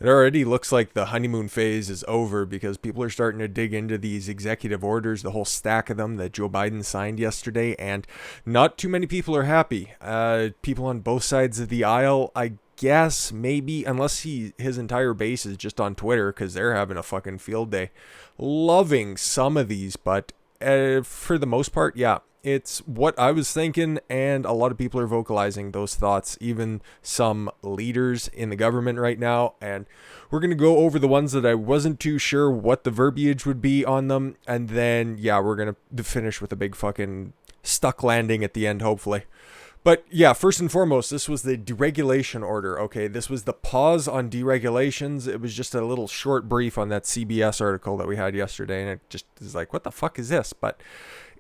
It already looks like the honeymoon phase is over because people are starting to dig into these executive orders, the whole stack of them that Joe Biden signed yesterday, and not too many people are happy. People on both sides of the aisle, I guess, maybe, unless his entire base is just on Twitter because they're having a fucking field day, loving some of these, but for the most part, yeah. It's what I was thinking, and a lot of people are vocalizing those thoughts, even some leaders in the government right now. And we're going to go over the ones that I wasn't too sure what the verbiage would be on them. And then, yeah, we're going to finish with a big fucking stuck landing at the end, hopefully. But yeah, first and foremost, this was the deregulation order. Okay, this was the pause on deregulations. It was just a little short brief on that CBS article that we had yesterday. And it just is like, what the fuck is this? But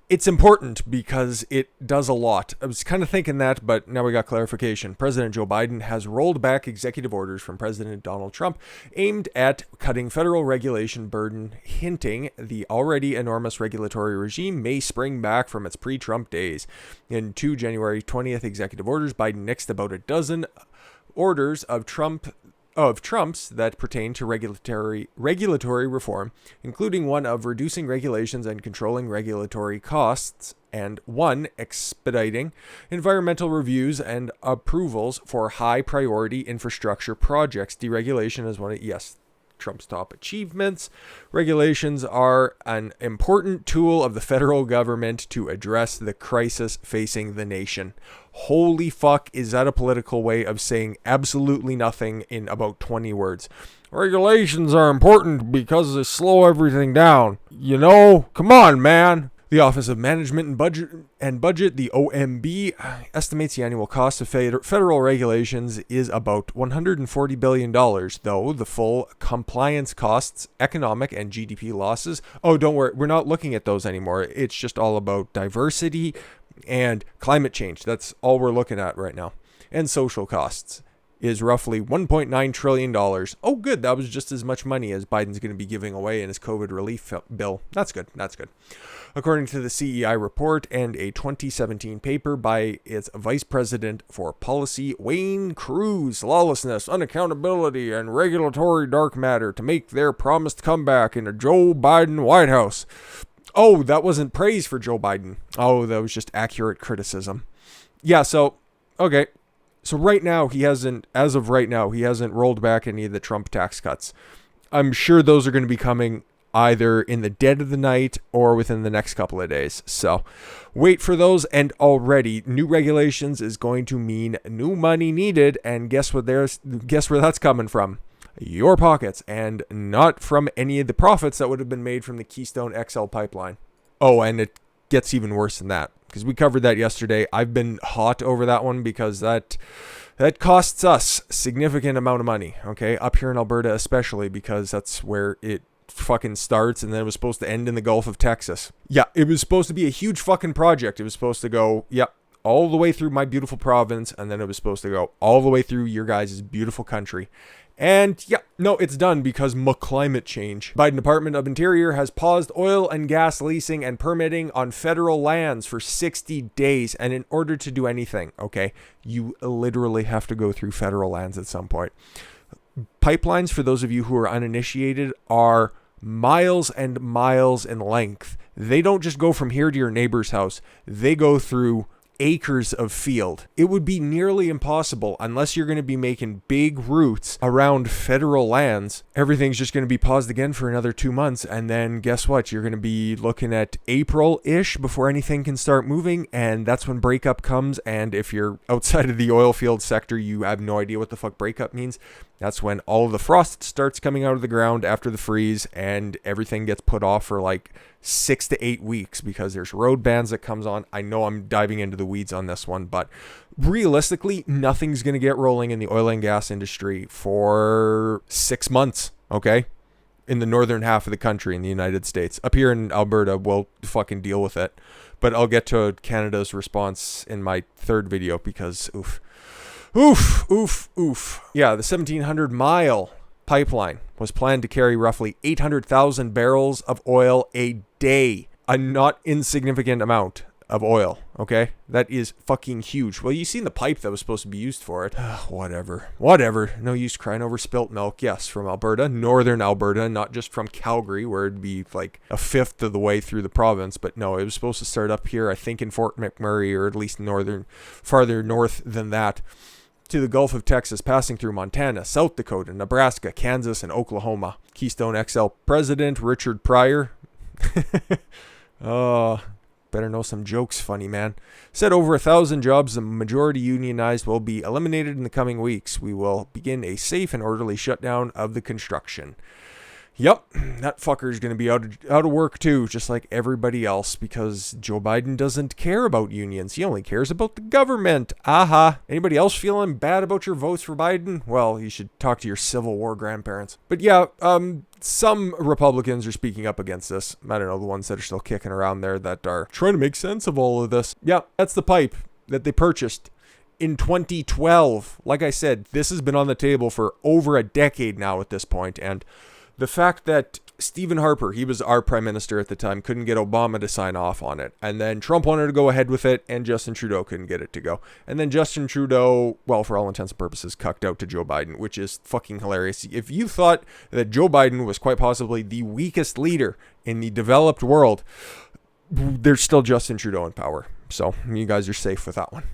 it's important because it does a lot. I was kind of thinking that, but now we got clarification. President Joe Biden has rolled back executive orders from President Donald Trump aimed at cutting federal regulation burden, hinting the already enormous regulatory regime may spring back from its pre-Trump days. In two January 20th executive orders, Biden nixed about a dozen orders of Trump's that pertain to regulatory reform, including one of reducing regulations and controlling regulatory costs, and one expediting environmental reviews and approvals for high priority infrastructure projects. Deregulation is one of, yes, Trump's top achievements. Regulations are an important tool of the federal government to address the crisis facing the nation. Holy fuck, is that a political way of saying absolutely nothing in about 20 words? Regulations are important because they slow everything down. You know, come on, man. The Office of Management and Budget, the OMB, estimates the annual cost of federal regulations is about $140 billion, though the full compliance costs, economic and GDP losses. Oh, don't worry, we're not looking at those anymore. It's just all about diversity and climate change. That's all we're looking at right now. And social costs is roughly $1.9 trillion. Oh, good. That was just as much money as Biden's going to be giving away in his COVID relief bill. That's good. That's good. According to the CEI report and a 2017 paper by its Vice President for Policy, Wayne Cruz, lawlessness, unaccountability, and regulatory dark matter to make their promised comeback in a Joe Biden White House. Oh, that wasn't praise for Joe Biden. Oh, that was just accurate criticism. Yeah, so, okay. So right now, as of right now, he hasn't rolled back any of the Trump tax cuts. I'm sure those are going to be coming either in the dead of the night or within the next couple of days. So wait for those. And already new regulations is going to mean new money needed. And guess where that's coming from? Your pockets, and not from any of the profits that would have been made from the Keystone XL Pipeline. Oh, and it gets even worse than that, because we covered that yesterday. I've been hot over that one because that costs us significant amount of money, okay? Up here in Alberta especially, because that's where it fucking starts, and then it was supposed to end in the Gulf of Texas. Yeah, it was supposed to be a huge fucking project. It was supposed to go, all the way through my beautiful province, and then it was supposed to go all the way through your guys' beautiful country. And it's done because climate change. Biden Department of Interior has paused oil and gas leasing and permitting on federal lands for 60 days. And in order to do anything, okay, you literally have to go through federal lands at some point. Pipelines, for those of you who are uninitiated, are miles and miles in length. They don't just go from here to your neighbor's house. They go through acres of field. It would be nearly impossible unless you're going to be making big routes around federal lands. Everything's just going to be paused again for another 2 months. And then guess what? You're going to be looking at April-ish before anything can start moving. And that's when breakup comes. And if you're outside of the oil field sector, you have no idea what the fuck breakup means. That's when all of the frost starts coming out of the ground after the freeze, and everything gets put off for like 6 to 8 weeks because there's road bans that comes on. I know I'm diving into the weeds on this one, but realistically, nothing's going to get rolling in the oil and gas industry for 6 months, okay? In the northern half of the country in the United States. Up here in Alberta, we'll fucking deal with it. But I'll get to Canada's response in my third video because, oof. Yeah, the 1,700-mile pipeline was planned to carry roughly 800,000 barrels of oil a day, a not insignificant amount. of oil, okay? That is fucking huge. Well, you seen the pipe that was supposed to be used for it. Whatever. No use crying over spilt milk. Yes, from Alberta, northern Alberta, not just from Calgary, where it'd be like a fifth of the way through the province. But no, it was supposed to start up here, I think in Fort McMurray, or at least farther north than that, to the Gulf of Texas, passing through Montana, South Dakota, Nebraska, Kansas, and Oklahoma. Keystone XL President Richard Pryor. Oh, better know some jokes, funny man. Said over 1,000 jobs, the majority unionized, will be eliminated in the coming weeks. We will begin a safe and orderly shutdown of the construction. Yep, that fucker's going to be out of work too, just like everybody else, because Joe Biden doesn't care about unions. He only cares about the government. Aha. Anybody else feeling bad about your votes for Biden? Well, you should talk to your Civil War grandparents. But yeah, some Republicans are speaking up against this. I don't know, the ones that are still kicking around there that are trying to make sense of all of this. Yeah, that's the pipe that they purchased in 2012. Like I said, this has been on the table for over a decade now at this point, and the fact that Stephen Harper, he was our prime minister at the time, couldn't get Obama to sign off on it. And then Trump wanted to go ahead with it, and Justin Trudeau couldn't get it to go. And then Justin Trudeau, well, for all intents and purposes, cucked out to Joe Biden, which is fucking hilarious. If you thought that Joe Biden was quite possibly the weakest leader in the developed world, there's still Justin Trudeau in power. So you guys are safe with that one.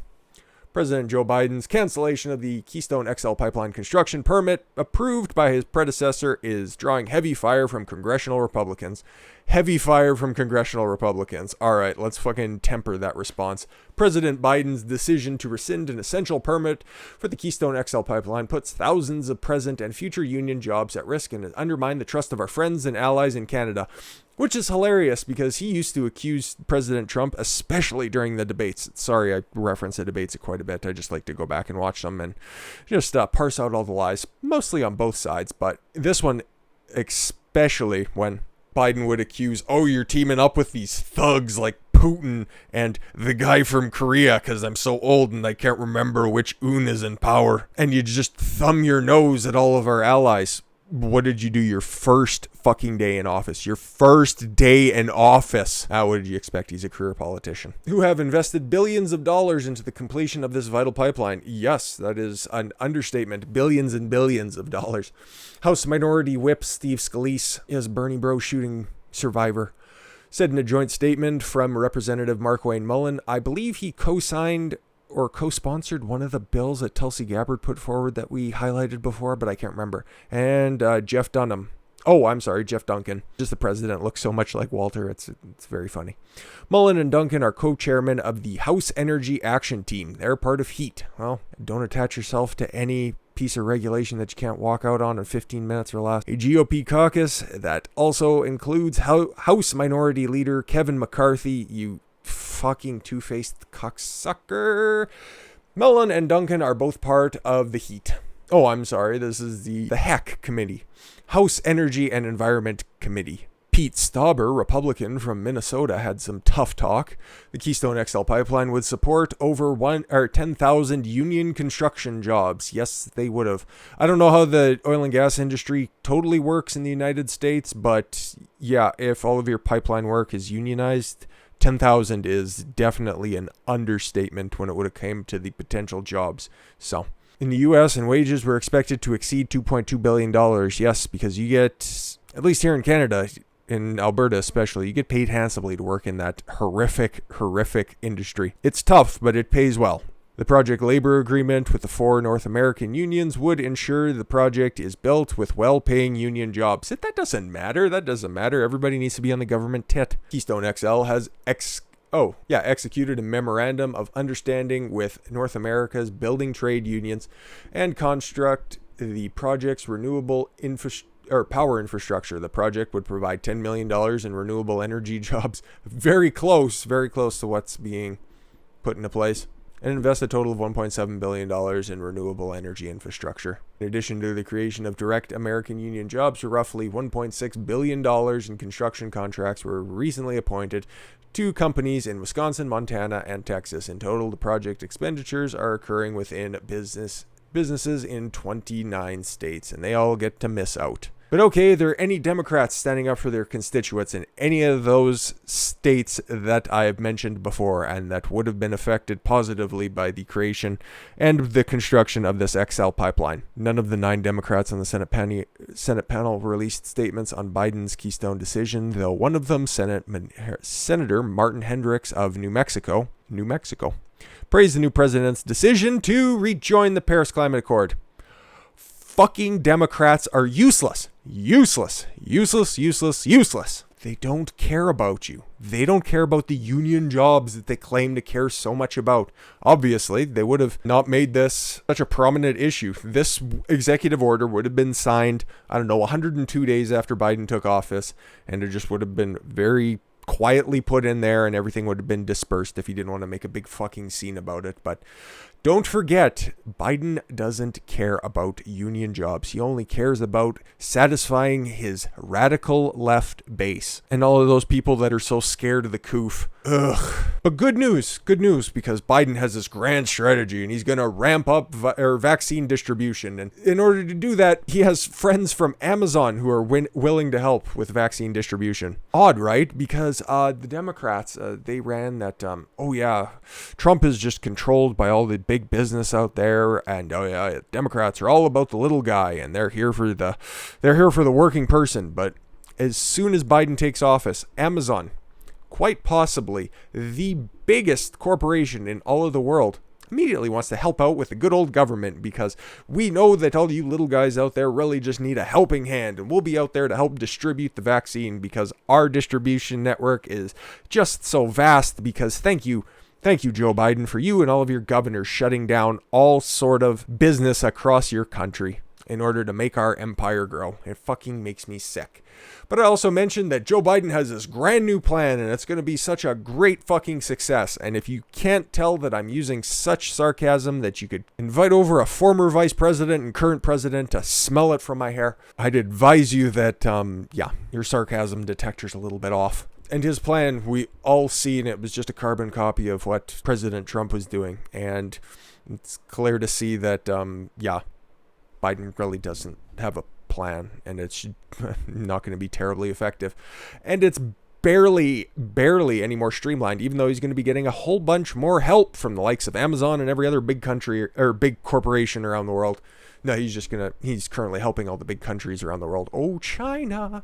President Joe Biden's cancellation of the Keystone XL Pipeline construction permit, approved by his predecessor, is drawing heavy fire from congressional Republicans. Heavy fire from congressional Republicans. All right, let's fucking temper that response. President Biden's decision to rescind an essential permit for the Keystone XL Pipeline puts thousands of present and future union jobs at risk and undermine the trust of our friends and allies in Canada. Which is hilarious because he used to accuse President Trump, especially during the debates. Sorry, I reference the debates quite a bit. I just like to go back and watch them and just parse out all the lies, mostly on both sides. But this one, especially when Biden would accuse, oh, you're teaming up with these thugs like Putin and the guy from Korea because I'm so old and I can't remember which Un is in power. And you just thumb your nose at all of our allies. What did you do your first fucking day in office? Your first day in office. What did you expect? He's a career politician. Who have invested billions of dollars into the completion of this vital pipeline. Yes, that is an understatement. Billions and billions of dollars. House Minority Whip Steve Scalise is Bernie Bro shooting survivor. Said in a joint statement from Representative Mark Wayne Mullen, I believe he co-signed or co-sponsored one of the bills that Tulsi Gabbard put forward that we highlighted before, but I can't remember. And Jeff Duncan. Just the president looks so much like Walter. It's very funny. Mullen and Duncan are co-chairmen of the House Energy Action Team. They're part of HEAT. Well, don't attach yourself to any piece of regulation that you can't walk out on in 15 minutes or less. A GOP caucus that also includes House Minority Leader Kevin McCarthy, you fucking two-faced cocksucker. Mullen and Duncan are both part of the HEAT. Oh, I'm sorry. This is the HEC committee. House Energy and Environment Committee. Pete Stauber, Republican from Minnesota, had some tough talk. The Keystone XL Pipeline would support over 10,000 union construction jobs. Yes, they would have. I don't know how the oil and gas industry totally works in the United States, but yeah, if all of your pipeline work is unionized, 10,000 is definitely an understatement when it would have came to the potential jobs. So, in the U.S., and wages were expected to exceed $2.2 billion. Yes, because you get, at least here in Canada, in Alberta especially, you get paid handsomely to work in that horrific industry. It's tough, but it pays well. The project labor agreement with the 4 North American unions would ensure the project is built with well-paying union jobs. That doesn't matter. Everybody needs to be on the government tit. Keystone XL has executed a memorandum of understanding with North America's building trade unions and construct the project's renewable power infrastructure. The project would provide $10 million in renewable energy jobs. Very close to what's being put into place. And invest a total of $1.7 billion in renewable energy infrastructure. In addition to the creation of direct American union jobs, roughly $1.6 billion in construction contracts were recently appointed to companies in Wisconsin, Montana, and Texas. In total, the project expenditures are occurring within businesses in 29 states, and they all get to miss out. But okay, there are any Democrats standing up for their constituents in any of those states that I have mentioned before and that would have been affected positively by the creation and the construction of this XL pipeline. None of the 9 Democrats on the Senate panel released statements on Biden's Keystone decision, though one of them, Senator Martin Hendricks of New Mexico, praised the new president's decision to rejoin the Paris Climate Accord. Fucking Democrats are useless. Useless. They don't care about you. They don't care about the union jobs that they claim to care so much about. Obviously, they would have not made this such a prominent issue. This executive order would have been signed, 102 days after Biden took office, and it just would have been very quietly put in there and everything would have been dispersed if he didn't want to make a big fucking scene about it. But don't forget, Biden doesn't care about union jobs. He only cares about satisfying his radical left base and all of those people that are so scared of the coof. Ugh. But good news, because Biden has this grand strategy and he's going to ramp up vaccine distribution. And in order to do that, he has friends from Amazon who are willing to help with vaccine distribution. Odd, right? Because the Democrats, they ran that, Trump is just controlled by all the big business out there, and Democrats are all about the little guy, and they're here for the working person. But as soon as Biden takes office, Amazon, quite possibly the biggest corporation in all of the world, immediately wants to help out with the good old government, because we know that all you little guys out there really just need a helping hand, and we'll be out there to help distribute the vaccine because our distribution network is just so vast. Because thank you, Joe Biden, for you and all of your governors shutting down all sort of business across your country in order to make our empire grow. It fucking makes me sick. But I also mentioned that Joe Biden has this grand new plan and it's going to be such a great fucking success. And if you can't tell that I'm using such sarcasm that you could invite over a former vice president and current president to smell it from my hair, I'd advise you that, your sarcasm detector's a little bit off. And his plan, we all see, and it was just a carbon copy of what President Trump was doing. And it's clear to see that, Biden really doesn't have a plan, and it's not going to be terribly effective. And it's barely any more streamlined, even though he's going to be getting a whole bunch more help from the likes of Amazon and every other big country or big corporation around the world. No, he's currently helping all the big countries around the world. Oh, China.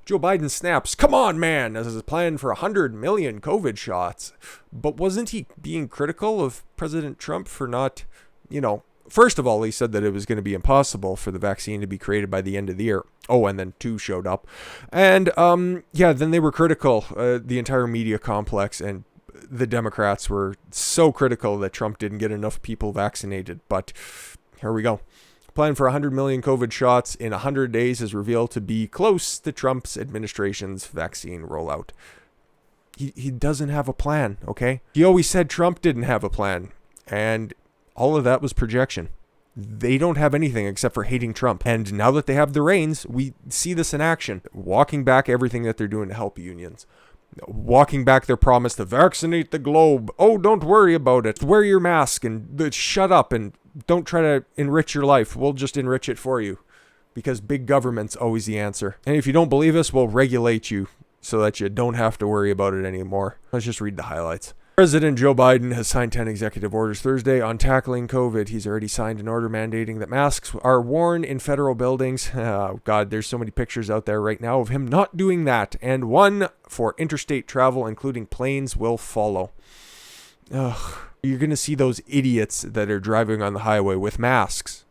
Joe Biden snaps, "Come on, man," as his plan for 100 million COVID shots. But wasn't he being critical of President Trump for not, first of all, he said that it was going to be impossible for the vaccine to be created by the end of the year. Oh, and then 2 showed up. And, then they were critical, the entire media complex, and the Democrats were so critical that Trump didn't get enough people vaccinated. But here we go. Plan for 100 million COVID shots in 100 days is revealed to be close to Trump's administration's vaccine rollout. He doesn't have a plan, okay? He always said Trump didn't have a plan, and all of that was projection. They don't have anything except for hating Trump. And now that they have the reins, we see this in action. Walking back everything that they're doing to help unions. Walking back their promise to vaccinate the globe. Oh, don't worry about it. Wear your mask and shut up and don't try to enrich your life. We'll just enrich it for you. Because big government's always the answer. And if you don't believe us, we'll regulate you so that you don't have to worry about it anymore. Let's just read the highlights. President Joe Biden has signed 10 executive orders Thursday on tackling COVID. He's already signed an order mandating that masks are worn in federal buildings. Oh, God, there's so many pictures out there right now of him not doing that. And one for interstate travel, including planes, will follow. Ugh. You're going to see those idiots that are driving on the highway with masks,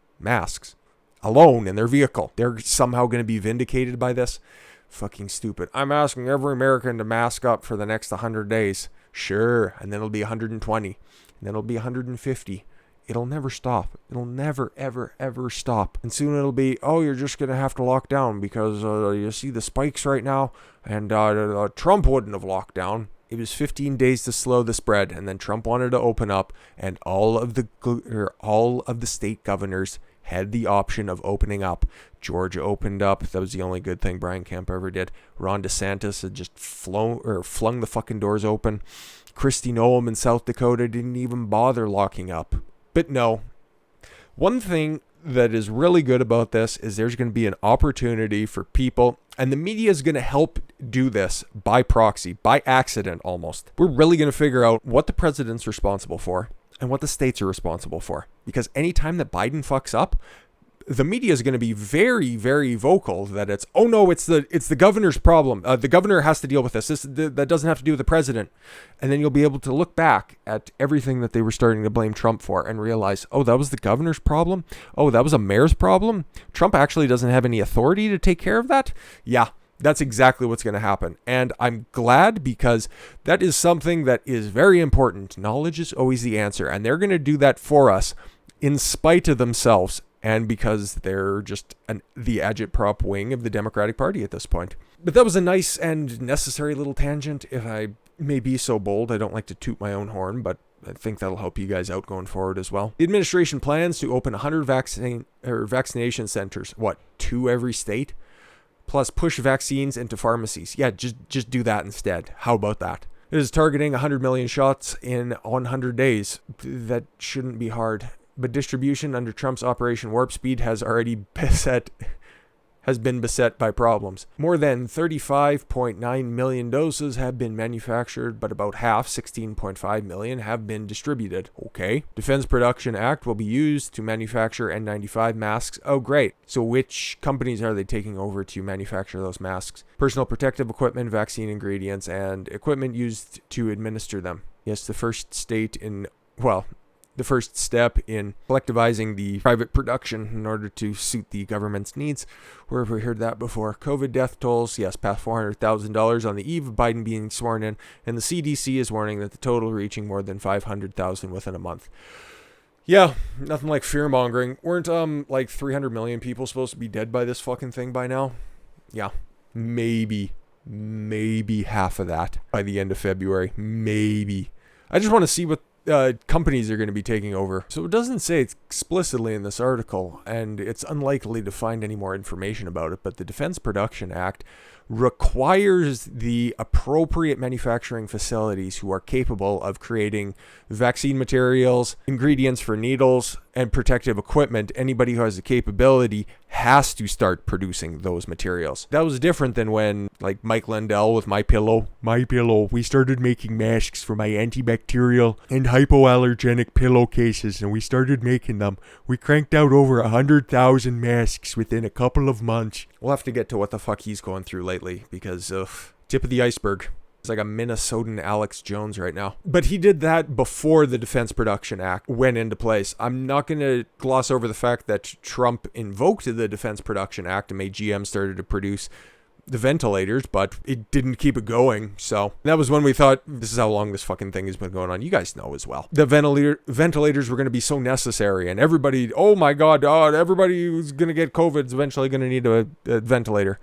alone in their vehicle. They're somehow going to be vindicated by this. Fucking stupid. I'm asking every American to mask up for the next 100 days. Sure, and then it'll be 120, and then it'll be 150. It'll never stop. It'll never, ever, ever stop. And soon it'll be, you're just going to have to lock down because you see the spikes right now, and Trump wouldn't have locked down. It was 15 days to slow the spread, and then Trump wanted to open up, and all of the state governors had the option of opening up. Georgia opened up. That was the only good thing Brian Kemp ever did. Ron DeSantis had just flung the fucking doors open. Kristi Noem in South Dakota didn't even bother locking up. But no. One thing that is really good about this is there's going to be an opportunity for people, and the media is going to help do this by proxy, by accident almost. We're really going to figure out what the president's responsible for and what the states are responsible for. Because anytime that Biden fucks up, the media is going to be very, very vocal that it's, oh no, it's the governor's problem. The governor has to deal with this. That doesn't have to do with the president. And then you'll be able to look back at everything that they were starting to blame Trump for and realize, oh, that was the governor's problem. Oh, that was a mayor's problem. Trump actually doesn't have any authority to take care of that. Yeah, that's exactly what's going to happen. And I'm glad, because that is something that is very important. Knowledge is always the answer. And they're going to do that for us in spite of themselves. And because they're just the agitprop wing of the Democratic Party at this point. But that was a nice and necessary little tangent. If I may be so bold, I don't like to toot my own horn, but I think that'll help you guys out going forward as well. The administration plans to open 100 vaccination centers, 2 every state? Plus push vaccines into pharmacies. Yeah, just do that instead. How about that? It is targeting 100 million shots in 100 days. That shouldn't be hard. But distribution under Trump's Operation Warp Speed has been beset by problems. More than 35.9 million doses have been manufactured, but about half, 16.5 million, have been distributed. Okay. Defense Production Act will be used to manufacture N95 masks. Oh, great. So which companies are they taking over to manufacture those masks? Personal protective equipment, vaccine ingredients, and equipment used to administer them. Yes, the first step in collectivizing the private production in order to suit the government's needs. Where have we heard that before? COVID death tolls, yes, past $400,000 on the eve of Biden being sworn in, and the CDC is warning that the total reaching more than 500,000 within a month. Yeah, nothing like fear-mongering. Weren't, 300 million people supposed to be dead by this fucking thing by now? Yeah, maybe half of that by the end of February. Maybe. I just want to see what companies are going to be taking over. So it doesn't say it explicitly in this article, and it's unlikely to find any more information about it, but the Defense Production Act requires the appropriate manufacturing facilities who are capable of creating vaccine materials, ingredients for needles, and protective equipment. Anybody who has the capability has to start producing those materials. That was different than when, like, Mike Lindell with My Pillow, we started making masks for my antibacterial and hypoallergenic pillowcases, and we started making them. We cranked out over 100,000 masks within a couple of months. We'll have to get to what the fuck he's going through lately, because tip of the iceberg. It's like a Minnesotan Alex Jones right now. But he did that before the Defense Production Act went into place. I'm not going to gloss over the fact that Trump invoked the Defense Production Act and made GM started to produce the ventilators, but it didn't keep it going. So that was when we thought, this is how long this fucking thing has been going on. You guys know as well. The ventilators were going to be so necessary, and everybody, oh my God, everybody who's going to get COVID is eventually going to need a ventilator.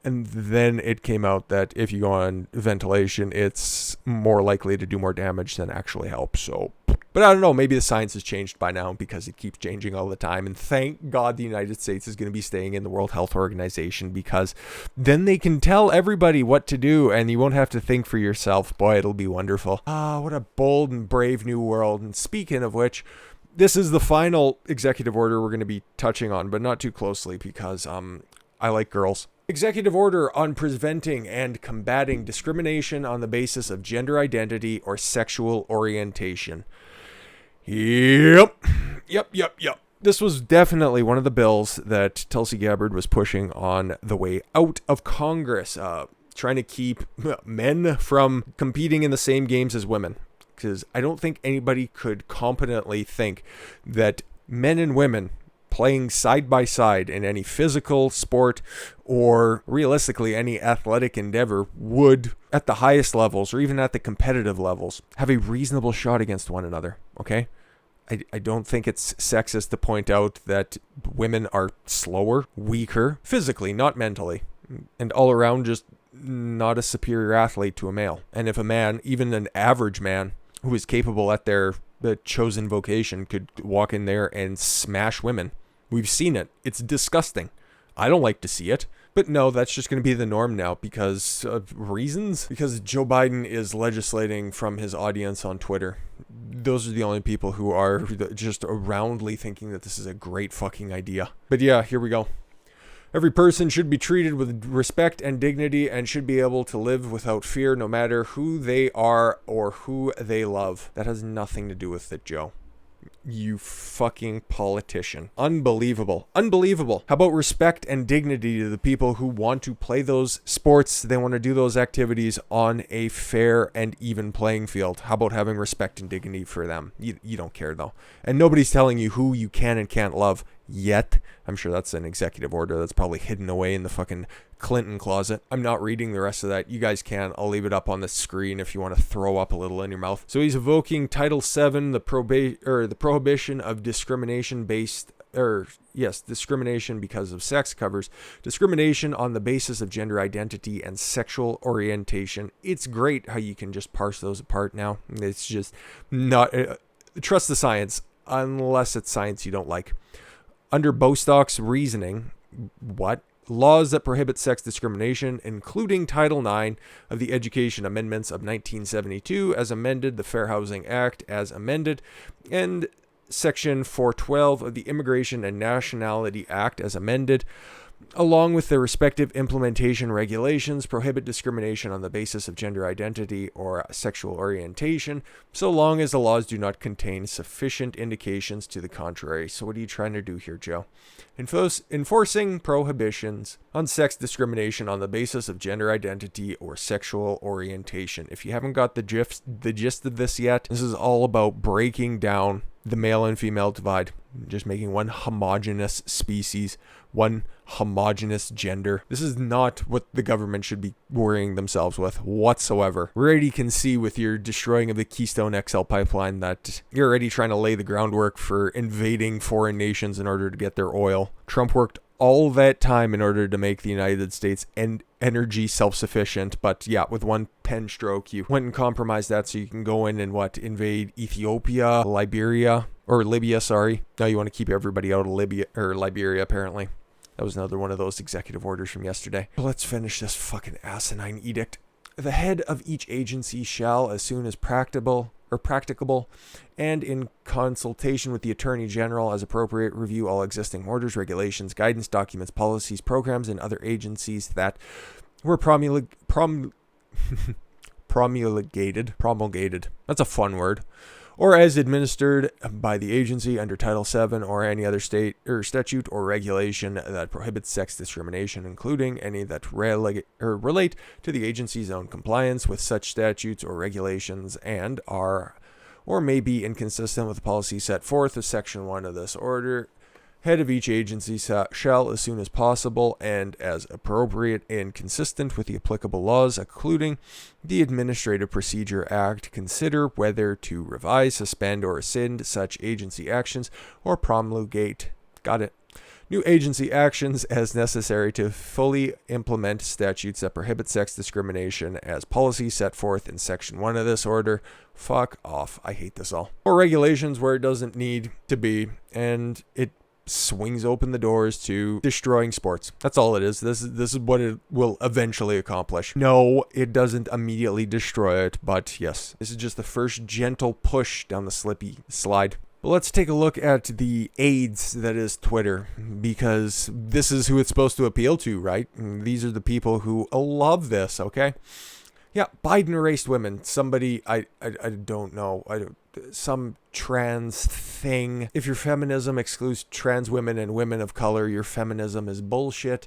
And then it came out that if you go on ventilation, it's more likely to do more damage than actually help. So, but I don't know, maybe the science has changed by now because it keeps changing all the time. And thank God the United States is going to be staying in the World Health Organization, because then they can tell everybody what to do and you won't have to think for yourself. Boy, it'll be wonderful. What a bold and brave new world. And speaking of which, this is the final executive order we're going to be touching on, but not too closely because I like girls. Executive order on preventing and combating discrimination on the basis of gender identity or sexual orientation. Yep. This was definitely one of the bills that Tulsi Gabbard was pushing on the way out of Congress, trying to keep men from competing in the same games as women. Because I don't think anybody could competently think that men and women playing side by side in any physical sport or realistically any athletic endeavor would, at the highest levels or even at the competitive levels, have a reasonable shot against one another. Okay? I don't think it's sexist to point out that women are slower, weaker, physically, not mentally, and all around just not a superior athlete to a male. And if a man, even an average man who is capable at the chosen vocation, could walk in there and smash women, we've seen it. It's disgusting. I don't like to see it. But no, that's just going to be the norm now because of reasons. Because Joe Biden is legislating from his audience on Twitter. Those are the only people who are just roundly thinking that this is a great fucking idea. But yeah, here we go. Every person should be treated with respect and dignity and should be able to live without fear no matter who they are or who they love. That has nothing to do with it, Joe. You fucking politician. Unbelievable. Unbelievable. How about respect and dignity to the people who want to play those sports? They want to do those activities on a fair and even playing field. How about having respect and dignity for them? You don't care, though. And nobody's telling you who you can and can't love yet. I'm sure that's an executive order that's probably hidden away in the fucking Clinton closet. I'm not reading the rest of that. You guys can. I'll leave it up on the screen if you want to throw up a little in your mouth. So he's evoking Title VII, the prohibition of discrimination discrimination because of sex covers discrimination on the basis of gender identity and sexual orientation. It's great how you can just parse those apart now. It's just not trust the science unless it's science you don't like. Under Bostock's reasoning, laws that prohibit sex discrimination, including Title IX of the Education Amendments of 1972 as amended, the Fair Housing Act as amended, and Section 412 of the Immigration and Nationality Act as amended, along with their respective implementation regulations, prohibit discrimination on the basis of gender identity or sexual orientation, so long as the laws do not contain sufficient indications to the contrary. So what are you trying to do here, Joe? Enforcing prohibitions on sex discrimination on the basis of gender identity or sexual orientation. If you haven't got the gist of this yet, this is all about breaking down the male and female divide, just making one homogenous species, one homogenous gender. This is not what the government should be worrying themselves with whatsoever. We already can see with your destroying of the Keystone XL Pipeline that you're already trying to lay the groundwork for invading foreign nations in order to get their oil. Trump worked all that time in order to make the United States energy self-sufficient, but yeah, with one pen stroke, you went and compromised that so you can go in and invade Ethiopia, Libya, sorry. Now you want to keep everybody out of Liberia, apparently. That was another one of those executive orders from yesterday. Let's finish this fucking asinine edict. The head of each agency shall, as soon as practicable, and in consultation with the Attorney General as appropriate, review all existing orders, regulations, guidance documents, policies, programs, and other agencies that were promulgated. That's a fun word. Or as administered by the agency under Title VII or any other state or statute or regulation that prohibits sex discrimination, including any that relate to the agency's own compliance with such statutes or regulations and are or may be inconsistent with the policy set forth as Section 1 of this order. Head of each agency shall, as soon as possible and as appropriate and consistent with the applicable laws, including the Administrative Procedure Act, consider whether to revise, suspend, or rescind such agency actions or promulgate new agency actions as necessary to fully implement statutes that prohibit sex discrimination as policy set forth in Section 1 of this order. Fuck off. I hate this all. Or regulations where it doesn't need to be, and it swings open the doors to destroying sports. That's all it is. This is what it will eventually accomplish. No, it doesn't immediately destroy it, but yes, this is just the first gentle push down the slippy slide. But let's take a look at the AIDS that is Twitter, because this is who it's supposed to appeal to, right? And these are the people who love this, okay? Yeah, Biden erased women. Somebody, I don't know. Some trans thing. If your feminism excludes trans women and women of color, your feminism is bullshit.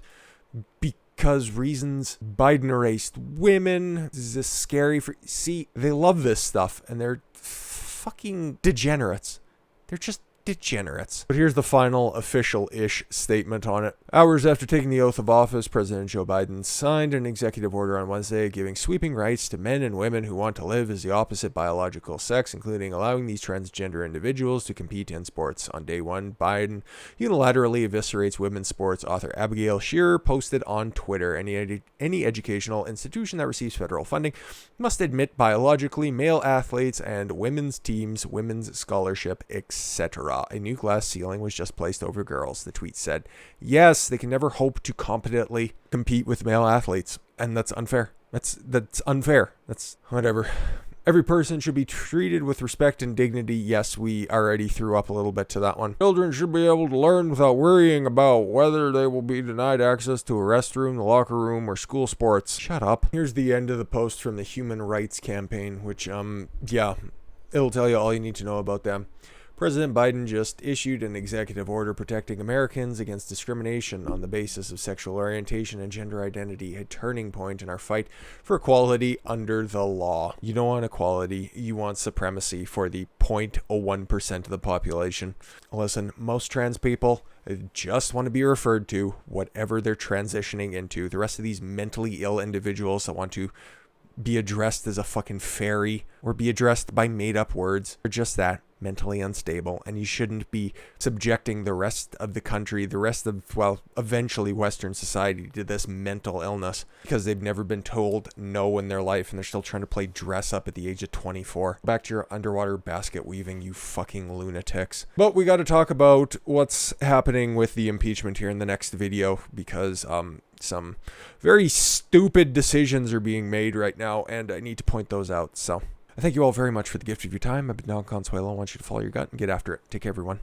Because reasons. Biden erased women. Is this scary for... See, they love this stuff, and they're fucking degenerates. They're just degenerates. But here's the final official-ish statement on it. Hours after taking the oath of office, President Joe Biden signed an executive order on Wednesday giving sweeping rights to men and women who want to live as the opposite biological sex, including allowing these transgender individuals to compete in sports. On day one, Biden unilaterally eviscerates women's sports. Author Abigail Shearer posted on Twitter, any educational institution that receives federal funding must admit biologically male athletes and women's teams, women's scholarship, etc. Utah. A new glass ceiling was just placed over girls, the tweet said. Yes, they can never hope to competently compete with male athletes. And that's unfair. That's unfair. That's whatever. Every person should be treated with respect and dignity. Yes, we already threw up a little bit to that one. Children should be able to learn without worrying about whether they will be denied access to a restroom, the locker room, or school sports. Shut up. Here's the end of the post from the Human Rights Campaign, which, yeah, it'll tell you all you need to know about them. President Biden just issued an executive order protecting Americans against discrimination on the basis of sexual orientation and gender identity, a turning point in our fight for equality under the law. You don't want equality, you want supremacy for the 0.01% of the population. Listen, most trans people just want to be referred to whatever they're transitioning into. The rest of these mentally ill individuals that want to be addressed as a fucking fairy or be addressed by made-up words are just that, mentally unstable, and you shouldn't be subjecting the rest of the country, the rest of, well, eventually Western society to this mental illness because they've never been told no in their life and they're still trying to play dress up at the age of 24. Back to your underwater basket weaving, you fucking lunatics. But we got to talk about what's happening with the impeachment here in the next video because some very stupid decisions are being made right now and I need to point those out. So I thank you all very much for the gift of your time. I've been Don Consuelo. I want you to follow your gut and get after it. Take care, everyone.